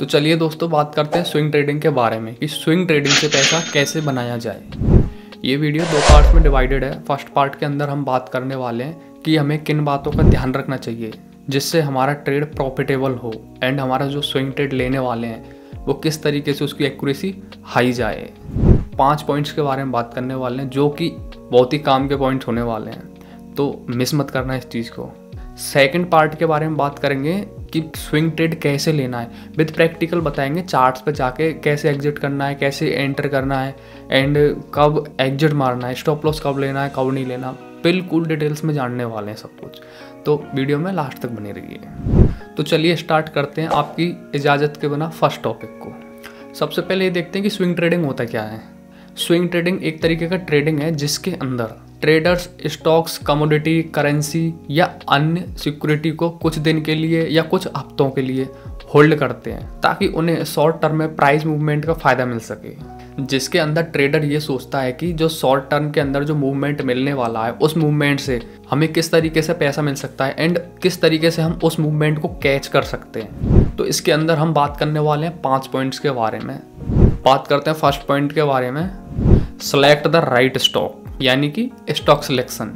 तो चलिए दोस्तों बात करते हैं स्विंग ट्रेडिंग के बारे में कि स्विंग ट्रेडिंग से पैसा कैसे बनाया जाए। ये वीडियो दो पार्ट्स में डिवाइडेड है। फर्स्ट पार्ट के अंदर हम बात करने वाले हैं कि हमें किन बातों का ध्यान रखना चाहिए जिससे हमारा ट्रेड प्रॉफिटेबल हो एंड हमारा जो स्विंग ट्रेड लेने वाले हैं वो किस तरीके से उसकी एक्यूरेसी हाई जाए। 5 पॉइंट्स के बारे में बात करने वाले हैं जो कि बहुत ही काम के पॉइंट्स होने वाले हैं, तो मिस मत करना इस चीज़ को। सेकंड पार्ट के बारे में बात करेंगे कि स्विंग ट्रेड कैसे लेना है, विद प्रैक्टिकल बताएंगे चार्ट्स पे जाके कैसे एग्जिट करना है, कैसे एंटर करना है एंड कब एग्जिट मारना है, स्टॉप लॉस कब लेना है कब नहीं लेना, बिल्कुल डिटेल्स में जानने वाले हैं सब कुछ। तो वीडियो में लास्ट तक बने रहिए। तो चलिए स्टार्ट करते हैं आपकी इजाज़त के बिना फर्स्ट टॉपिक को। सबसे पहले ये देखते हैं कि स्विंग ट्रेडिंग होता क्या है। स्विंग ट्रेडिंग एक तरीके का ट्रेडिंग है जिसके अंदर ट्रेडर्स स्टॉक्स, कमोडिटी, करेंसी या अन्य सिक्योरिटी को कुछ दिन के लिए या कुछ हफ्तों के लिए होल्ड करते हैं ताकि उन्हें शॉर्ट टर्म में प्राइस मूवमेंट का फ़ायदा मिल सके। जिसके अंदर ट्रेडर ये सोचता है कि जो शॉर्ट टर्म के अंदर जो मूवमेंट मिलने वाला है उस मूवमेंट से हमें किस तरीके से पैसा मिल सकता है एंड किस तरीके से हम उस मूवमेंट को कैच कर सकते हैं। तो इसके अंदर हम बात करने वाले हैं 5 पॉइंट्स के बारे में। बात करते हैं फर्स्ट पॉइंट के बारे में, सेलेक्ट द राइट स्टॉक, यानी कि स्टॉक सिलेक्शन।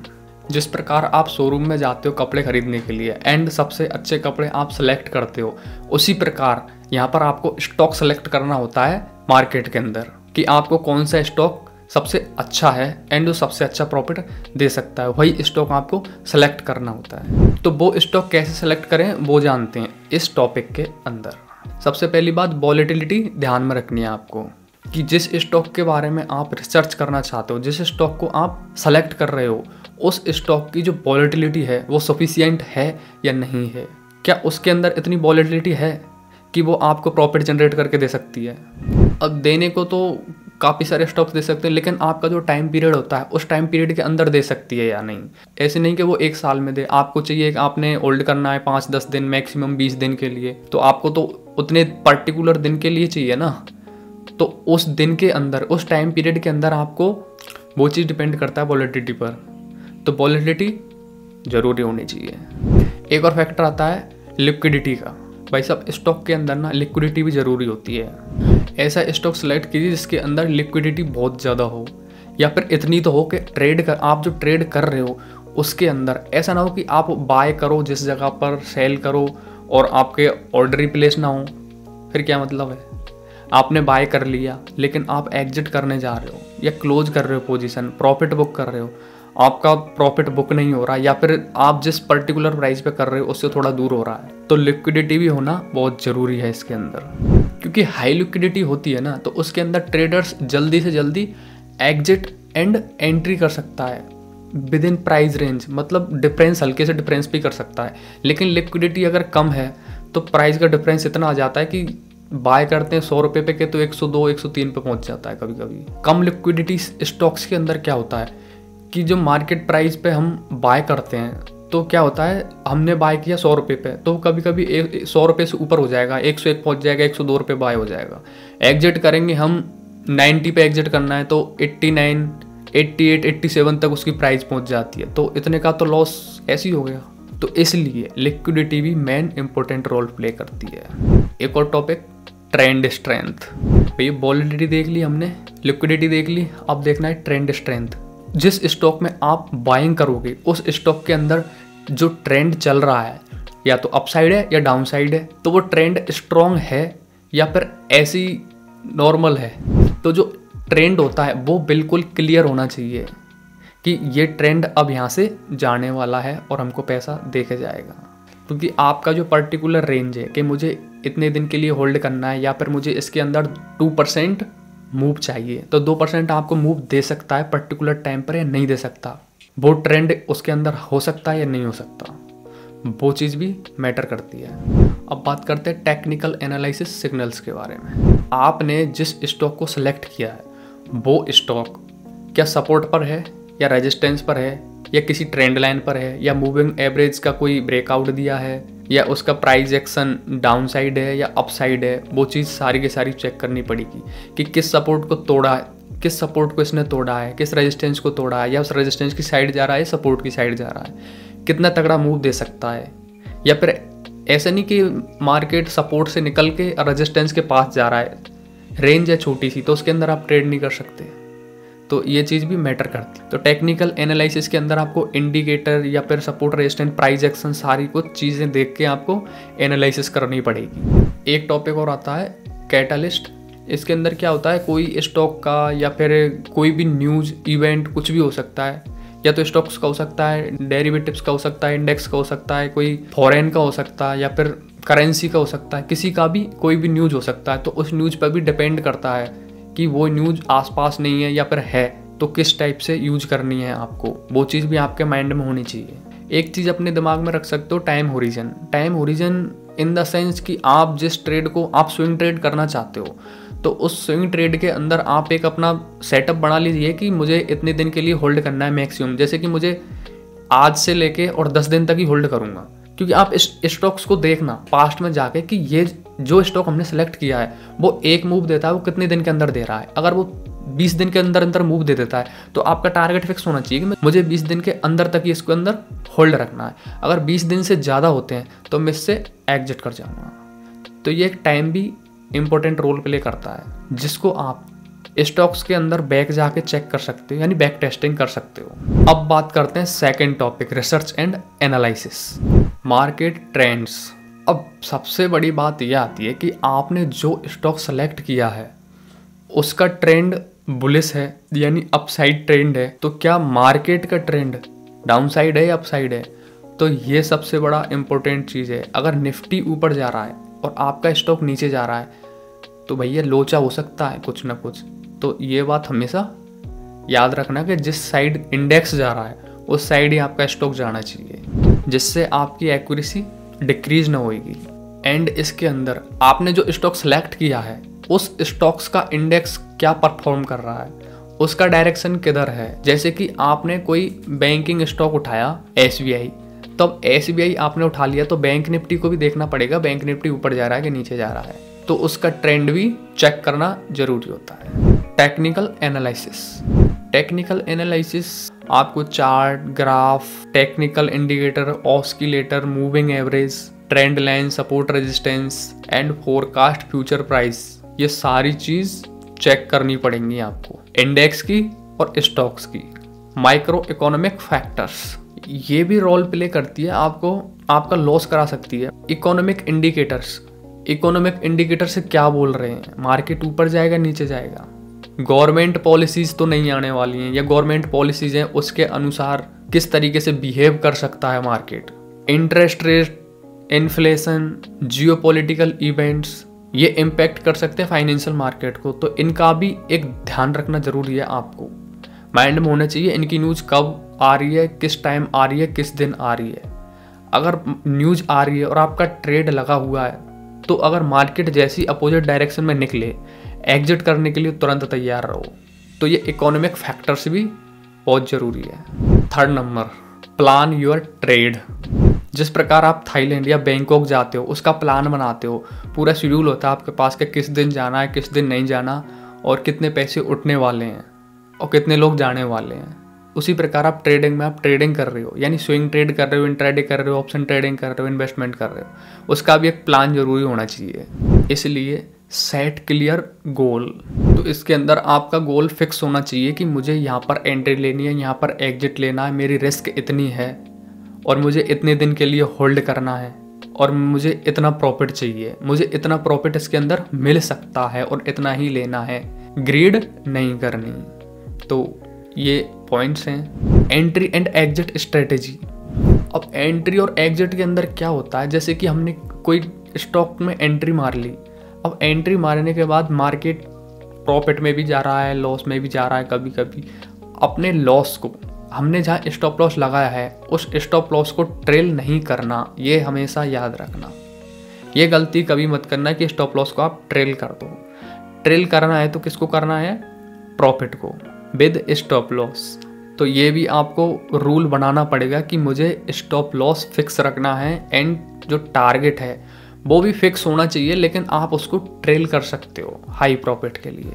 जिस प्रकार आप शोरूम में जाते हो कपड़े खरीदने के लिए एंड सबसे अच्छे कपड़े आप सेलेक्ट करते हो, उसी प्रकार यहाँ पर आपको स्टॉक सेलेक्ट करना होता है मार्केट के अंदर कि आपको कौन सा स्टॉक सबसे अच्छा है एंड जो सबसे अच्छा प्रॉफिट दे सकता है वही स्टॉक आपको सेलेक्ट करना होता है। तो वो स्टॉक कैसे सेलेक्ट करें वो जानते हैं इस टॉपिक के अंदर। सबसे पहली बात, वॉलेटिलिटी ध्यान में रखनी है आपको कि जिस स्टॉक के बारे में आप रिसर्च करना चाहते हो, जिस स्टॉक को आप सेलेक्ट कर रहे हो, उस स्टॉक की जो वॉलेटिलिटी है वो सफिशिएंट है या नहीं है। क्या उसके अंदर इतनी वॉलेटिलिटी है कि वो आपको प्रॉफिट जनरेट करके दे सकती है। अब देने को तो काफ़ी सारे स्टॉक्स दे सकते हैं, लेकिन आपका जो टाइम पीरियड होता है उस टाइम पीरियड के अंदर दे सकती है या नहीं। ऐसे नहीं कि वो 1 साल में दे, आपको चाहिए कि आपने होल्ड करना है 5-10 दिन, मैक्सिमम 20 दिन के लिए, तो आपको तो उतने पर्टिकुलर दिन के लिए चाहिए ना। तो उस दिन के अंदर, उस टाइम पीरियड के अंदर आपको वो चीज़ डिपेंड करता है वॉलेटिलिटी पर। तो वॉलेटिलिटी ज़रूरी होनी चाहिए। एक और फैक्टर आता है लिक्विडिटी का। भाई साहब स्टॉक के अंदर ना लिक्विडिटी भी ज़रूरी होती है। ऐसा स्टॉक सेलेक्ट कीजिए जिसके अंदर लिक्विडिटी बहुत ज़्यादा हो, या फिर इतनी तो हो कि आप जो ट्रेड कर रहे हो उसके अंदर ऐसा ना हो कि आप बाय करो जिस जगह पर, सेल करो और आपके ऑर्डर ही प्लेस ना हो। फिर क्या मतलब है? आपने बाय कर लिया लेकिन आप एग्जिट करने जा रहे हो या क्लोज कर रहे हो पोजीशन, प्रॉफिट बुक कर रहे हो, आपका प्रॉफिट बुक नहीं हो रहा या फिर आप जिस पर्टिकुलर प्राइस पे कर रहे हो उससे थोड़ा दूर हो रहा है, तो लिक्विडिटी भी होना बहुत ज़रूरी है इसके अंदर। क्योंकि हाई लिक्विडिटी होती है ना तो उसके अंदर ट्रेडर्स जल्दी से जल्दी एग्जिट एंड एंट्री कर सकता है विद इन प्राइस रेंज, मतलब डिफरेंस, हल्के से डिफरेंस भी कर सकता है। लेकिन लिक्विडिटी अगर कम है तो प्राइस का डिफरेंस इतना आ जाता है कि बाय करते हैं 100 रुपये पे के तो 102-103 पे पहुंच जाता है कभी कभी। कम लिक्विडिटी स्टॉक्स के अंदर क्या होता है कि जो मार्केट प्राइस पे हम बाय करते हैं तो क्या होता है, हमने बाय किया 100 रुपये पे तो कभी कभी 100 रुपये से ऊपर हो जाएगा, 101 पहुंच जाएगा, 102 रुपये बाय हो जाएगा। एग्जिट करेंगे हम 90 पे एग्जिट करना है तो 89, 88, 87 तक उसकी प्राइस पहुंच जाती है, तो इतने का तो लॉस ऐसे ही हो गया। तो इसलिए लिक्विडिटी भी मेन इंपॉर्टेंट रोल प्ले करती है। एक और टॉपिक, ट्रेंड स्ट्रेंथ। भाई वॉलेटिलिटी देख ली हमने, लिक्विडिटी देख ली, अब देखना है ट्रेंड स्ट्रेंथ। जिस स्टॉक में आप बाइंग करोगे उस स्टॉक के अंदर जो ट्रेंड चल रहा है या तो अपसाइड है या डाउन साइड है, तो वो ट्रेंड स्ट्रॉन्ग है या फिर ऐसी नॉर्मल है। तो जो ट्रेंड होता है वो बिल्कुल क्लियर होना चाहिए कि ये ट्रेंड अब यहाँ से जाने वाला है और हमको पैसा दे के जाएगा। क्योंकि आपका जो पर्टिकुलर रेंज है कि मुझे इतने दिन के लिए होल्ड करना है या फिर मुझे इसके अंदर 2% मूव चाहिए, तो 2% आपको मूव दे सकता है पर्टिकुलर टाइम पर या नहीं दे सकता। वो ट्रेंड उसके अंदर हो सकता है या नहीं हो सकता, वो चीज़ भी मैटर करती है। अब बात करते हैं टेक्निकल एनालिसिस सिग्नल्स के बारे में। आपने जिस स्टॉक को सिलेक्ट किया है वो स्टॉक क्या सपोर्ट पर है या रेजिस्टेंस पर है या किसी ट्रेंड लाइन पर है या मूविंग एवरेज का कोई ब्रेकआउट दिया है या उसका प्राइस एक्शन डाउन साइड है या अप साइड है, वो चीज़ सारी की सारी चेक करनी पड़ेगी कि किस सपोर्ट को तोड़ा है, किस सपोर्ट को इसने तोड़ा है, किस रेजिस्टेंस को तोड़ा है या उस रेजिस्टेंस की साइड जा रहा है, सपोर्ट की साइड जा रहा है, कितना तगड़ा मूव दे सकता है या फिर ऐसा नहीं कि मार्केट सपोर्ट से निकल के रेजिस्टेंस के पास जा रहा है, रेंज है छोटी सी तो उसके अंदर आप ट्रेड नहीं कर सकते, तो ये चीज़ भी मैटर करती है। तो टेक्निकल एनालिसिस के अंदर आपको इंडिकेटर या फिर सपोर्ट रेजिस्टेंस प्राइस एक्शन सारी कुछ चीज़ें देख के आपको एनालिसिस करनी पड़ेगी। एक टॉपिक और आता है कैटलिस्ट। इसके अंदर क्या होता है, कोई स्टॉक का या फिर कोई भी न्यूज़ इवेंट कुछ भी हो सकता है, या तो स्टॉक्स का हो सकता है, डेरिवेटिव्स का हो सकता है, इंडेक्स का हो सकता है, कोई फॉरेन का हो सकता है, या फिर करेंसी का हो सकता है, किसी का भी कोई भी न्यूज़ हो सकता है। तो उस न्यूज़ पर भी डिपेंड करता है कि वो न्यूज़ आसपास नहीं है या फिर है तो किस टाइप से यूज करनी है आपको, वो चीज़ भी आपके माइंड में होनी चाहिए। एक चीज़ अपने दिमाग में रख सकते हो, time horizon. Time horizon in the sense कि आप जिस ट्रेड को आप स्विंग ट्रेड करना चाहते हो तो उस स्विंग ट्रेड के अंदर आप एक अपना सेटअप बना लीजिए कि मुझे इतने दिन के लिए होल्ड करना है मैक्सिमम, जैसे कि मुझे आज से लेके और 10 दिन तक ही होल्ड करूँगा। क्योंकि आप इस स्टॉक्स को देखना पास्ट में जाके कि ये जो स्टॉक हमने सेलेक्ट किया है वो एक मूव देता है, वो कितने दिन के अंदर दे रहा है। अगर वो 20 दिन के अंदर अंदर मूव दे देता है तो आपका टारगेट फिक्स होना चाहिए कि मुझे 20 दिन के अंदर तक ही इसके अंदर होल्ड रखना है। अगर 20 दिन से ज़्यादा होते हैं तो मैं इससे एग्जिट कर जाऊँगा। तो ये एक टाइम भी इंपॉर्टेंट रोल प्ले करता है, जिसको आप स्टॉक्स के अंदर बैक जाके चेक कर सकते हो, यानी बैक टेस्टिंग कर सकते हो। अब बात करते हैं second topic, research and analysis, market trends. अब सबसे बड़ी बात यह आती है कि आपने जो स्टॉक सेलेक्ट किया है उसका ट्रेंड बुलिश है यानी अपसाइड ट्रेंड है, तो क्या मार्केट का ट्रेंड डाउनसाइड है या अपसाइड है। तो ये सबसे बड़ा इंपॉर्टेंट चीज़ है। अगर निफ्टी ऊपर जा रहा है और आपका स्टॉक नीचे जा रहा है तो भैया लोचा हो सकता है कुछ ना कुछ। तो ये बात हमेशा याद रखना कि जिस साइड इंडेक्स जा रहा है उस साइड ही आपका स्टॉक जाना चाहिए, जिससे आपकी एक्यूरेसी डिक्रीज ना होगी। एंड इसके अंदर आपने जो स्टॉक सेलेक्ट किया है उस स्टॉक्स का इंडेक्स क्या परफॉर्म कर रहा है, उसका डायरेक्शन किधर है। जैसे कि आपने कोई बैंकिंग स्टॉक उठाया SBI, तब SBI आपने उठा लिया तो बैंक निफ्टी को भी देखना पड़ेगा, बैंक निफ्टी ऊपर जा रहा है कि नीचे जा रहा है, तो उसका ट्रेंड भी चेक करना जरूरी होता है। Technical analysis. टेक्निकल एनालिसिस आपको chart, graph, technical indicator, oscillator, moving average, trend line, support resistance and forecast future price, ये सारी चीज चेक करनी पड़ेंगी आपको, इंडेक्स की और स्टॉक्स की। माइक्रो इकोनॉमिक फैक्टर्स, ये भी रोल प्ले करती है, आपको आपका लॉस करा सकती है। इकोनॉमिक इंडिकेटर्स, इकोनॉमिक इंडिकेटर से क्या बोल रहे हैं, मार्केट ऊपर जाएगा नीचे जाएगा, गवर्नमेंट पॉलिसीज तो नहीं आने वाली हैं या गवर्नमेंट पॉलिसीज हैं उसके अनुसार किस तरीके से बिहेव कर सकता है market, interest rate, inflation, geopolitical events, ये इम्पैक्ट कर सकते हैं फाइनेंशियल मार्केट को। तो इनका भी एक ध्यान रखना जरूरी है, आपको माइंड में होना चाहिए इनकी न्यूज़ कब आ रही है, किस टाइम आ रही है, किस दिन आ रही है। अगर न्यूज़ आ रही है और आपका ट्रेड लगा हुआ है तो अगर मार्केट जैसी अपोजिट डायरेक्शन में निकले, एग्जिट करने के लिए तुरंत तैयार रहो। तो ये इकोनॉमिक फैक्टर्स भी बहुत ज़रूरी है। Third number, plan your trade. जिस प्रकार आप थाईलैंड या बैंकॉक जाते हो उसका प्लान बनाते हो, पूरा शेड्यूल होता है आपके पास कि किस दिन जाना है, किस दिन नहीं जाना, और कितने पैसे उठने वाले हैं और कितने लोग जाने वाले हैं। उसी प्रकार आप ट्रेडिंग में आप ट्रेडिंग कर रहे हो, यानी स्विंग ट्रेड कर रहे हो, इंट्राडे कर रहे हो, ऑप्शन ट्रेडिंग कर रहे हो, इन्वेस्टमेंट कर रहे हो, उसका भी एक प्लान जरूरी होना चाहिए। इसलिए सेट क्लियर गोल। तो इसके अंदर आपका गोल फिक्स होना चाहिए कि मुझे यहाँ पर एंट्री लेनी है, यहाँ पर एग्जिट लेना है, मेरी रिस्क इतनी है और मुझे इतने दिन के लिए होल्ड करना है और मुझे इतना प्रॉफिट चाहिए, मुझे इतना प्रॉफिट इसके अंदर मिल सकता है और इतना ही लेना है, ग्रीड नहीं करनी। तो ये पॉइंट्स हैं। Entry and exit strategy. अब एंट्री और एग्जिट के अंदर क्या होता है, जैसे कि हमने कोई स्टॉक में एंट्री मार ली, अब एंट्री मारने के बाद मार्केट प्रॉफिट में भी जा रहा है, लॉस में भी जा रहा है, कभी कभी अपने लॉस को हमने जहाँ स्टॉप लॉस लगाया है उस स्टॉप लॉस को ट्रेल नहीं करना, ये हमेशा याद रखना। ये गलती कभी मत करना कि स्टॉप लॉस को आप ट्रेल कर दो। ट्रेल करना है तो किसको करना है, प्रॉफिट को विद स्टॉप लॉस। तो ये भी आपको रूल बनाना पड़ेगा कि मुझे स्टॉप लॉस फिक्स रखना है एंड जो टारगेट है वो भी फिक्स होना चाहिए, लेकिन आप उसको ट्रेल कर सकते हो हाई प्रॉफिट के लिए।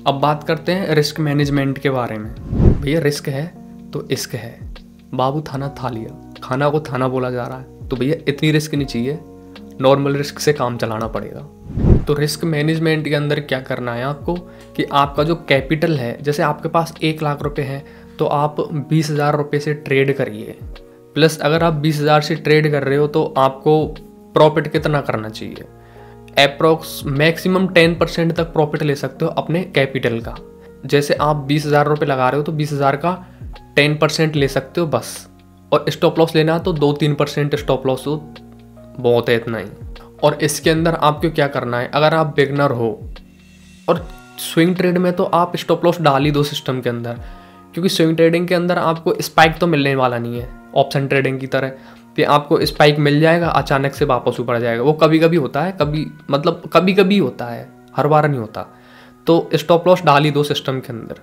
अब बात करते हैं रिस्क मैनेजमेंट के बारे में। भैया रिस्क है तो इश्क है, बाबू थाना था लिया, खाना को थाना बोला जा रहा है, तो भैया इतनी रिस्क नहीं चाहिए नॉर्मल रिस्क से काम चलाना पड़ेगा। तो रिस्क मैनेजमेंट के अंदर क्या करना है आपको कि आपका जो कैपिटल है, जैसे आपके पास 1 लाख रुपए हैं तो आप 20,000 रुपये से ट्रेड करिए। प्लस अगर आप 20,000 से ट्रेड कर रहे हो तो आपको प्रॉफिट कितना करना चाहिए, अप्रोक्स मैक्सिमम 10% तक प्रॉफिट ले सकते हो अपने कैपिटल का। जैसे आप 20,000 रुपये लगा रहे हो तो 20,000 का 10% ले सकते हो बस। और स्टॉप लॉस लेना तो 2-3% स्टॉप लॉस हो, बहुत है इतना ही। और इसके अंदर आपको क्या करना है, अगर आप बिगनर हो और स्विंग ट्रेड में, तो आप स्टॉप लॉस डाल ही दो सिस्टम के अंदर, क्योंकि स्विंग ट्रेडिंग के अंदर आपको स्पाइक तो मिलने वाला नहीं है ऑप्शन ट्रेडिंग की तरह कि आपको स्पाइक मिल जाएगा अचानक से वापस ऊपर जाएगा। वो कभी कभी होता है, कभी कभी होता है, हर बार नहीं होता। तो स्टॉप लॉस डाल ही दो सिस्टम के अंदर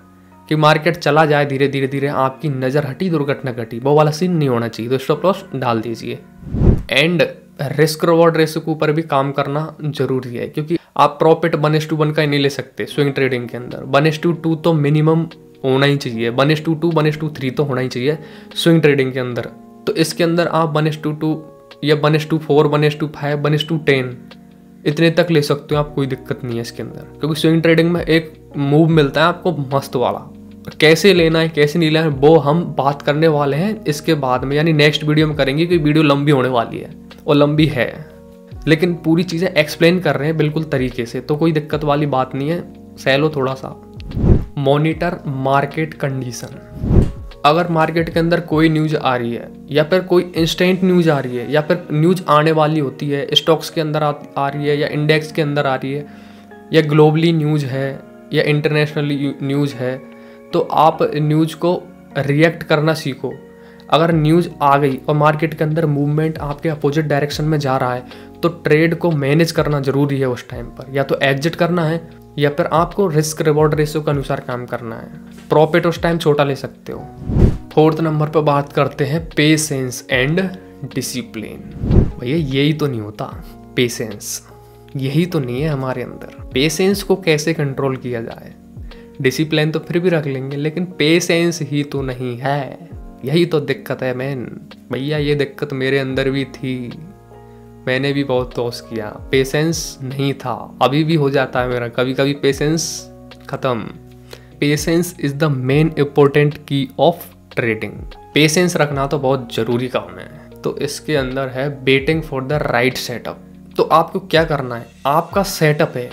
कि मार्केट चला जाए धीरे धीरे धीरे, आपकी नज़र हटी दुर्घटना घटी, वो वाला सीन नहीं होना चाहिए, तो स्टॉप लॉस डाल दीजिए। एंड रिस्क रिवॉर्ड रेशो के ऊपर भी काम करना जरूरी है, क्योंकि आप प्रॉफिट 1:1 का ही नहीं ले सकते स्विंग ट्रेडिंग के अंदर। 1:2 तो मिनिमम होना ही चाहिए, 1:2 1:3 तो होना ही चाहिए स्विंग ट्रेडिंग के अंदर। तो इसके अंदर आप 1:2 या 1:4 1:5 1:10 इतने तक ले सकते हो आप, कोई दिक्कत नहीं है इसके अंदर, क्योंकि स्विंग ट्रेडिंग में एक मूव मिलता है आपको मस्त वाला। कैसे लेना है कैसे नहीं लेना है वो हम बात करने वाले हैं इसके बाद में, यानी नेक्स्ट वीडियो में करेंगे, क्योंकि वीडियो लंबी होने वाली है और लंबी है, लेकिन पूरी चीज़ें एक्सप्लेन कर रहे हैं बिल्कुल तरीके से, तो कोई दिक्कत वाली बात नहीं है, सहलो थोड़ा सा। Monitor market condition. अगर मार्केट के अंदर कोई न्यूज़ आ रही है या फिर कोई इंस्टेंट न्यूज़ आ रही है या फिर न्यूज़ आने वाली होती है, स्टॉक्स के अंदर आ रही है या इंडेक्स के अंदर आ रही है या ग्लोबली न्यूज़ है या इंटरनेशनली न्यूज़ है, तो आप न्यूज़ को रिएक्ट करना सीखो। अगर न्यूज़ आ गई और मार्केट के अंदर मूवमेंट आपके अपोजिट डायरेक्शन में जा रहा है तो ट्रेड को मैनेज करना जरूरी है उस टाइम पर, या तो एग्जिट करना है या फिर आपको रिस्क रिवॉर्ड रेशियो के अनुसार काम करना है। प्रॉफिट उस टाइम छोटा ले सकते हो। 4th नंबर पर बात करते हैं पेशेंस एंड डिसिप्लिन। भैया यही तो नहीं होता, पेशेंस यही तो नहीं है हमारे अंदर। पेशेंस को कैसे कंट्रोल किया जाए, डिसिप्लिन तो फिर भी रख लेंगे, लेकिन पेशेंस ही तो नहीं है, यही तो दिक्कत है मैन। भैया ये दिक्कत मेरे अंदर भी थी, मैंने भी बहुत लॉस किया, पेशेंस नहीं था, अभी भी हो जाता है मेरा कभी कभी पेशेंस खत्म। Patience is the main important की ऑफ ट्रेडिंग। पेशेंस रखना तो बहुत जरूरी काम है। तो इसके अंदर है waiting for the right setup. तो आपको क्या करना है, आपका सेटअप है,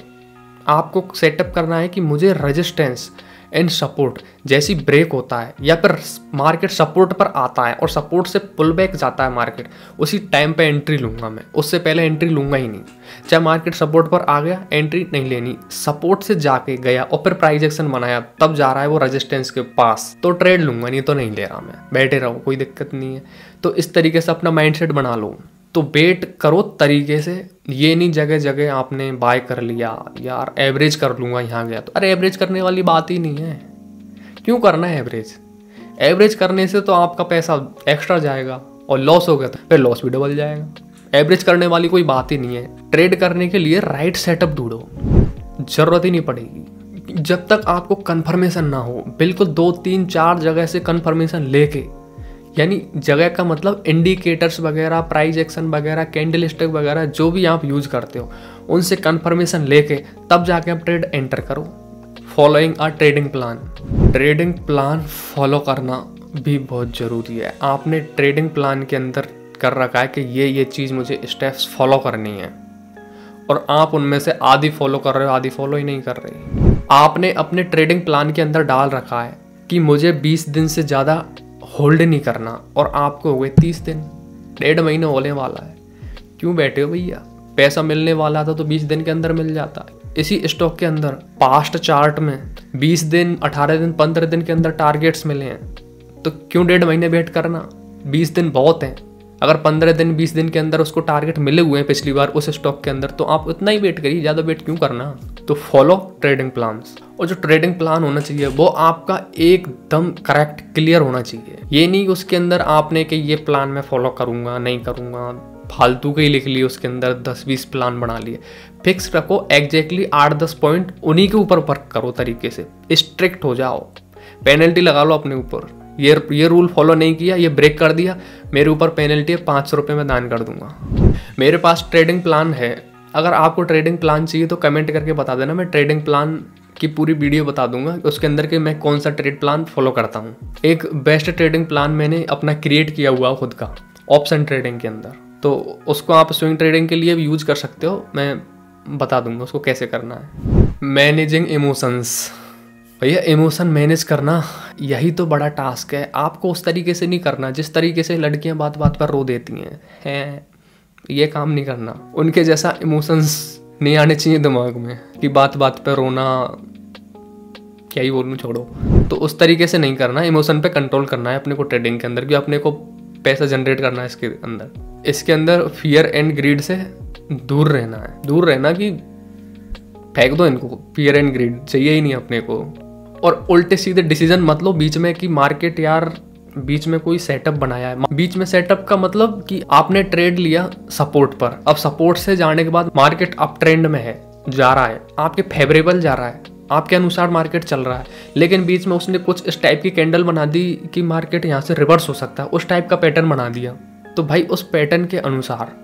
आपको सेटअप करना है कि मुझे रेजिस्टेंस एंड सपोर्ट जैसी ब्रेक होता है या फिर मार्केट सपोर्ट पर आता है और सपोर्ट से पुल बैक जाता है मार्केट, उसी टाइम पे एंट्री लूंगा मैं, उससे पहले एंट्री लूंगा ही नहीं। चाहे मार्केट सपोर्ट पर आ गया एंट्री नहीं लेनी, सपोर्ट से जाके गया और फिर प्राइस एक्शन बनाया तब जा रहा है वो रेजिस्टेंस के पास तो ट्रेड लूंगा, नहीं तो नहीं ले रहा मैं, बैठे रहो कोई दिक्कत नहीं है। तो इस तरीके से अपना माइंडसेट बना लो। तो वेट करो तरीके से, ये नहीं जगह जगह आपने बाय कर लिया यार एवरेज कर लूँगा यहाँ गया तो, अरे एवरेज करने वाली बात ही नहीं है। क्यों करना है एवरेज? एवरेज करने से तो आपका पैसा एक्स्ट्रा जाएगा और लॉस हो गया तो फिर लॉस भी डबल जाएगा। एवरेज करने वाली कोई बात ही नहीं है। ट्रेड करने के लिए राइट सेटअप ढूंढो, जरूरत ही नहीं पड़ेगी। जब तक आपको कन्फर्मेशन ना हो, बिल्कुल 2-3-4 जगह से कन्फर्मेशन लेके, यानी जगह का मतलब इंडिकेटर्स वगैरह, प्राइस एक्शन वगैरह, कैंडल स्टिक वगैरह जो भी आप यूज करते हो उनसे कंफर्मेशन लेके तब जाके आप ट्रेड एंटर करो। Following a trading plan. Trading plan follow करना भी बहुत ज़रूरी है। आपने ट्रेडिंग प्लान के अंदर कर रखा है कि ये चीज़ मुझे स्टेप्स फॉलो करनी है और आप उनमें से आधी फॉलो कर रहे हो, आधी फॉलो ही नहीं कर रहे। आपने अपने ट्रेडिंग प्लान के अंदर डाल रखा है कि मुझे 20 दिन से ज़्यादा होल्ड नहीं करना और आपको हो गए 30 दिन, 1.5 महीने होने वाला है। क्यों बैठे हो भैया? पैसा मिलने वाला था तो 20 दिन के अंदर मिल जाता है। इसी स्टॉक के अंदर पास्ट चार्ट में 20 दिन, 18 दिन, 15 दिन के अंदर टारगेट्स मिले हैं, तो क्यों 1.5 महीने वेट करना? 20 दिन बहुत हैं। अगर 15 दिन 20 दिन के अंदर उसको टारगेट मिले हुए हैं पिछली बार उस स्टॉक के अंदर, तो आप उतना ही वेट करिए, ज़्यादा वेट क्यों करना? तो फॉलो ट्रेडिंग प्लान्स। और जो ट्रेडिंग प्लान होना चाहिए वो आपका एकदम करेक्ट क्लियर होना चाहिए। ये नहीं कि उसके अंदर आपने कि ये प्लान मैं फॉलो करूँगा नहीं करूँगा, फालतू के ही लिख लिए, उसके अंदर 10-20 प्लान बना लिए। फिक्स रखो, एग्जैक्टली 8-10 पॉइंट उन्हीं के ऊपर वर्क करो, तरीके से स्ट्रिक्ट हो जाओ, पेनल्टी लगा लो अपने ऊपर। ये रूल फॉलो नहीं किया, ये ब्रेक कर दिया, मेरे ऊपर पेनल्टी है, 500 रुपये मैं दान कर दूंगा। मेरे पास ट्रेडिंग प्लान है, अगर आपको ट्रेडिंग प्लान चाहिए तो कमेंट करके बता देना, मैं ट्रेडिंग प्लान की पूरी वीडियो बता दूंगा उसके अंदर कि मैं कौन सा ट्रेड प्लान फॉलो करता हूँ। एक बेस्ट ट्रेडिंग प्लान मैंने अपना क्रिएट किया हुआ खुद का ऑप्शन ट्रेडिंग के अंदर, तो उसको आप स्विंग ट्रेडिंग के लिए भी यूज कर सकते हो, मैं बता दूंगा उसको कैसे करना है। मैनेजिंग इमोशंस, भैया इमोशन मैनेज करना यही तो बड़ा टास्क है। आपको उस तरीके से नहीं करना जिस तरीके से लड़कियां बात बात पर रो देती हैं, ये काम नहीं करना। उनके जैसा इमोशंस नहीं आने चाहिए दिमाग में कि बात बात पर रोना, क्या ही बोलूं, छोड़ो। तो उस तरीके से नहीं करना, इमोशन पे कंट्रोल करना है अपने को ट्रेडिंग के अंदर, कि अपने को पैसा जनरेट करना है इसके अंदर फियर एंड ग्रीड से दूर रहना है, दूर रहना कि फेंक दो इनको, फियर एंड ग्रीड चाहिए ही नहीं अपने को। और उल्टे सीधे डिसीजन मत लो बीच में कि मार्केट यार बीच में कोई सेटअप बनाया है। बीच में सेटअप का मतलब कि आपने ट्रेड लिया सपोर्ट पर, अब सपोर्ट से जाने के बाद मार्केट अप ट्रेंड में है, जा रहा है, आपके फेवरेबल जा रहा है, आपके अनुसार मार्केट चल रहा है, लेकिन बीच में उसने कुछ इस टाइप की कैंडल बना दी कि मार्केट यहाँ से रिवर्स हो सकता है, उस टाइप का पैटर्न बना दिया, तो भाई उस पैटर्न के अनुसार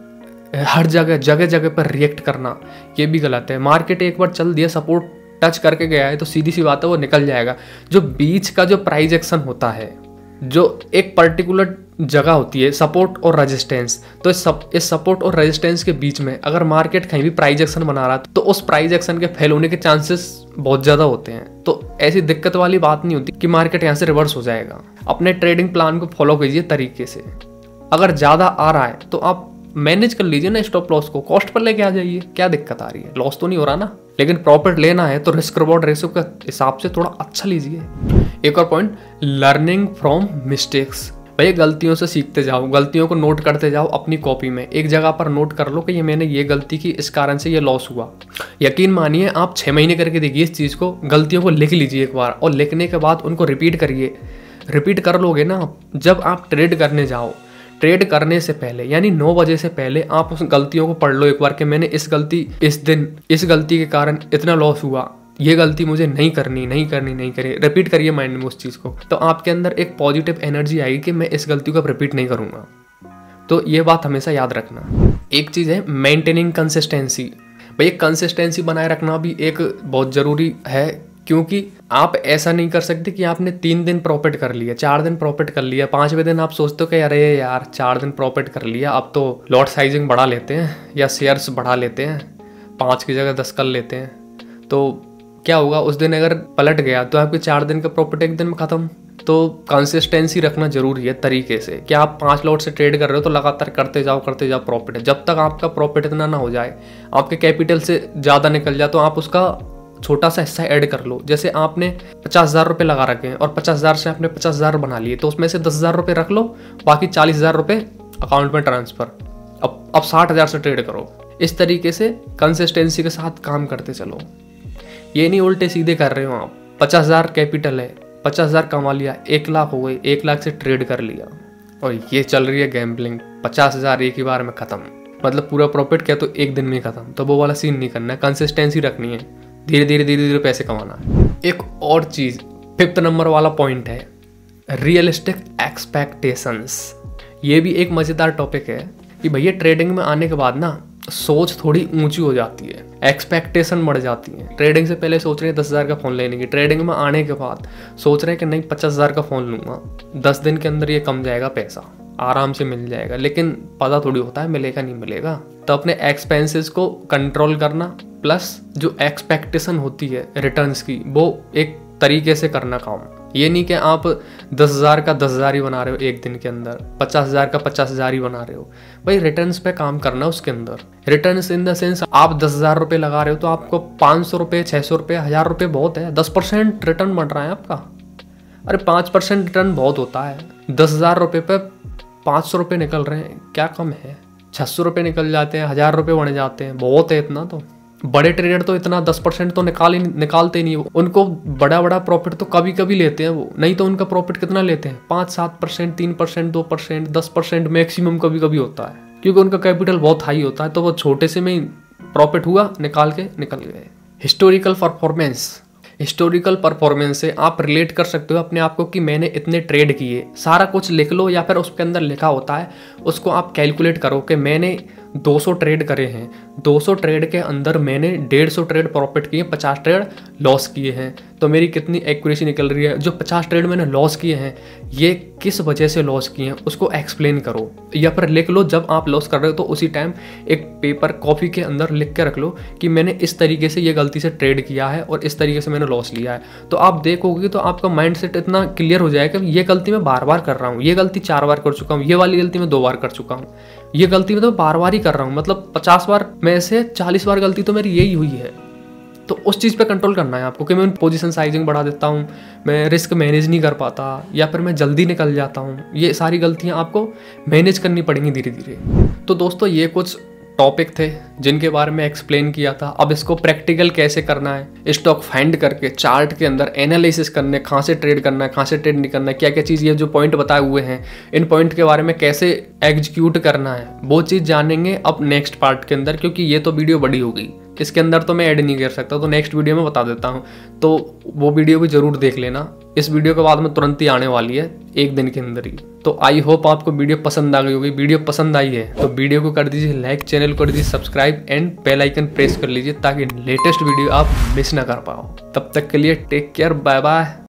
हर जगह जगह जगह पर रिएक्ट करना ये भी गलत है। मार्केट एक बार चल दिया, सपोर्ट टच करके गया है तो सीधी सी बात है वो निकल जाएगा। जो बीच का जो प्राइस एक्शन होता है, जो एक पर्टिकुलर जगह होती है सपोर्ट और रेजिस्टेंस, तो इस सपोर्ट और रेजिस्टेंस के बीच में अगर मार्केट कहीं भी प्राइस एक्शन बना रहा है तो उस प्राइस एक्शन के फेल होने के चांसेस बहुत ज़्यादा होते हैं। तो ऐसी दिक्कत वाली बात नहीं होती कि मार्केट यहाँ से रिवर्स हो जाएगा। अपने ट्रेडिंग प्लान को फॉलो कीजिए तरीके से। अगर ज़्यादा आ रहा है तो आप मैनेज कर लीजिए ना, स्टॉप लॉस को कॉस्ट पर लेके आ जाइए, क्या दिक्कत आ रही है, लॉस तो नहीं हो रहा ना। लेकिन प्रॉफिट लेना है तो रिस्क रिवॉर्ड रेशियो के हिसाब से थोड़ा अच्छा लीजिए। एक और पॉइंट, लर्निंग फ्रॉम मिस्टेक्स। भैया गलतियों से सीखते जाओ, गलतियों को नोट करते जाओ अपनी कॉपी में, एक जगह पर नोट कर लो कि ये मैंने ये गलती की, इस कारण से ये लॉस हुआ। यकीन मानिए आप 6 महीने करके देखिए इस चीज़ को, गलतियों को लिख लीजिए एक बार, और लिखने के बाद उनको रिपीट करिए। रिपीट कर लोगे ना, जब आप ट्रेड करने जाओ, ट्रेड करने से पहले यानी 9 बजे से पहले आप उस गलतियों को पढ़ लो एक बार कि मैंने इस गलती के कारण इतना लॉस हुआ, ये गलती मुझे नहीं करनी। रिपीट करिए माइंड में उस चीज़ को, तो आपके अंदर एक पॉजिटिव एनर्जी आएगी कि मैं इस गलती को रिपीट नहीं करूँगा। तो ये बात हमेशा याद रखना। एक चीज़ है मेंटेनिंग कंसिस्टेंसी। भाई कंसिस्टेंसी बनाए रखना भी एक बहुत ज़रूरी है, क्योंकि आप ऐसा नहीं कर सकते कि आपने 3 दिन प्रॉफिट कर लिया, 4 दिन प्रॉफिट कर लिया, 5वें दिन आप सोचते हो कि अरे यार 4 दिन प्रॉफिट कर लिया, अब तो लॉट साइजिंग बढ़ा लेते हैं या शेयर्स बढ़ा लेते हैं, 5 की जगह 10 कर लेते हैं। तो क्या होगा, उस दिन अगर पलट गया तो आपके 4 दिन का प्रॉफिट एक दिन में खत्म। तो कंसिस्टेंसी रखना जरूरी है तरीके से कि आप 5 लॉट से ट्रेड कर रहे हो तो लगातार करते जाओ प्रॉफिट है। जब तक आपका प्रॉफिट इतना ना हो जाए, आपके कैपिटल से ज़्यादा निकल जाए, तो आप उसका छोटा सा हिस्सा ऐड कर लो। जैसे आपने 50,000 रुपये लगा रखे हैं और 50,000 से आपने 50,000 बना लिए, तो उसमें से 10,000 रुपये रख लो, बाकी 40,000 रुपये अकाउंट में ट्रांसफर। अब 60,000 से ट्रेड करो। इस तरीके से कंसिस्टेंसी के साथ काम करते चलो। ये नहीं उल्टे सीधे कर रहे हो आप। 50,000 कैपिटल है, 50,000 कमा लिया, 1 लाख हो गई, 1 लाख से ट्रेड कर लिया और ये चल रही है गैम्बलिंग, 50,000 एक ही बार में खत्म, मतलब पूरा प्रॉफिट क्या तो एक दिन में खत्म। तो वो वाला सीन नहीं करना है, कंसिस्टेंसी रखनी है, धीरे धीरे पैसे कमाना है। एक और चीज 5th नंबर वाला पॉइंट है, रियलिस्टिक एक्सपेक्टेशंस। ये भी एक मजेदार टॉपिक है कि भैया ट्रेडिंग में आने के बाद ना सोच थोड़ी ऊंची हो जाती है, एक्सपेक्टेशन बढ़ जाती है। ट्रेडिंग से पहले सोच रहे हैं 10,000 का फ़ोन लेने की, ट्रेडिंग में आने के बाद सोच रहे हैं कि नहीं 50,000 का फ़ोन लूँगा, 10 दिन के अंदर ये कम जाएगा, पैसा आराम से मिल जाएगा, लेकिन पता थोड़ी होता है मिलेगा नहीं मिलेगा। तो अपने एक्सपेंसेस को कंट्रोल करना प्लस जो एक्सपेक्टेशन होती है रिटर्न्स की, वो एक तरीके से करना काम। ये नहीं कि आप 10,000 का 10,000 ही बना रहे हो एक दिन के अंदर, 50,000 का 50,000 ही बना रहे हो। भाई रिटर्न्स पे काम करना उसके अंदर। रिटर्न्स इन द सेंस आप 10,000 रुपये लगा रहे हो तो आपको 500 रुपये, 600 रुपये, 1,000 रुपये बहुत है। 10% रिटर्न बन रहा है आपका। अरे 5% रिटर्न बहुत होता है। 10,000 रुपये पे 500 रुपये निकल रहे हैं, क्या कम है। 600 रुपये निकल जाते हैं, 1,000 रुपये बन जाते हैं, बहुत है इतना। तो बड़े ट्रेडर तो इतना 10% तो निकालते नहीं। उनको बड़ा बड़ा प्रॉफिट तो कभी कभी लेते हैं वो, नहीं तो उनका प्रॉफिट कितना लेते हैं 5-7%, 3%, 2%, 10% मैक्सिमम कभी कभी होता है, क्योंकि उनका कैपिटल बहुत हाई होता है। तो वो छोटे से में प्रॉफिट हुआ, निकाल के निकल गए। हिस्टोरिकल परफॉर्मेंस, हिस्टोरिकल परफॉर्मेंस से आप रिलेट कर सकते हो अपने आप को कि मैंने इतने ट्रेड किए। सारा कुछ लिख लो या फिर उसके अंदर लिखा होता है उसको आप कैलकुलेट करो कि मैंने 200 ट्रेड करे हैं, 200 ट्रेड के अंदर मैंने 150 ट्रेड प्रॉफिट किए, 50 ट्रेड लॉस किए हैं, तो मेरी कितनी एक्यूरेसी निकल रही है। जो 50 ट्रेड मैंने लॉस किए हैं ये किस वजह से लॉस किए हैं उसको एक्सप्लेन करो या फिर लिख लो। जब आप लॉस कर रहे हो तो उसी टाइम एक पेपर कॉपी के अंदर लिख के रख लो कि मैंने इस तरीके से ये गलती से ट्रेड किया है और इस तरीके से मैंने लॉस लिया है। तो आप देखोगे तो आपका माइंड सेट इतना क्लियर हो जाएगा कि ये गलती मैं बार बार कर रहा हूँ, ये गलती 4 बार कर चुका हूँ, ये वाली गलती मैं 2 बार कर चुका हूँ, ये गलती मैं तो बार बार ही कर रहा हूँ, मतलब 50 बार में से 40 बार गलती तो मेरी यही हुई है। तो उस चीज़ पे कंट्रोल करना है आपको कि मैं पोजीशन साइजिंग बढ़ा देता हूँ, मैं रिस्क मैनेज नहीं कर पाता या फिर मैं जल्दी निकल जाता हूँ। ये सारी गलतियाँ आपको मैनेज करनी पड़ेंगी धीरे धीरे। तो दोस्तों ये कुछ टॉपिक थे जिनके बारे में एक्सप्लेन किया था। अब इसको प्रैक्टिकल कैसे करना है, स्टॉक फाइंड करके चार्ट के अंदर एनालिसिस करने, कहाँ से ट्रेड करना है, कहाँ से ट्रेड नहीं करना है, क्या क्या चीज़, ये जो पॉइंट बताए हुए हैं इन पॉइंट के बारे में कैसे एग्जीक्यूट करना है, वो चीज़ जानेंगे अब नेक्स्ट पार्ट के अंदर, क्योंकि ये तो वीडियो बड़ी हो गई, इसके अंदर तो मैं ऐड नहीं कर सकता, तो नेक्स्ट वीडियो में बता देता हूँ। तो वो वीडियो भी ज़रूर देख लेना। इस वीडियो के बाद में तुरंत ही आने वाली है, 1 दिन के अंदर ही। तो आई होप आपको वीडियो पसंद आ गई होगी। वीडियो पसंद आई है तो वीडियो को कर दीजिए लाइक, चैनल को कर दीजिए subscribe and bell icon press कर लीजिए ताकि लेटेस्ट वीडियो आप मिस ना कर पाओ। तब तक के लिए टेक केयर, बाय बाय।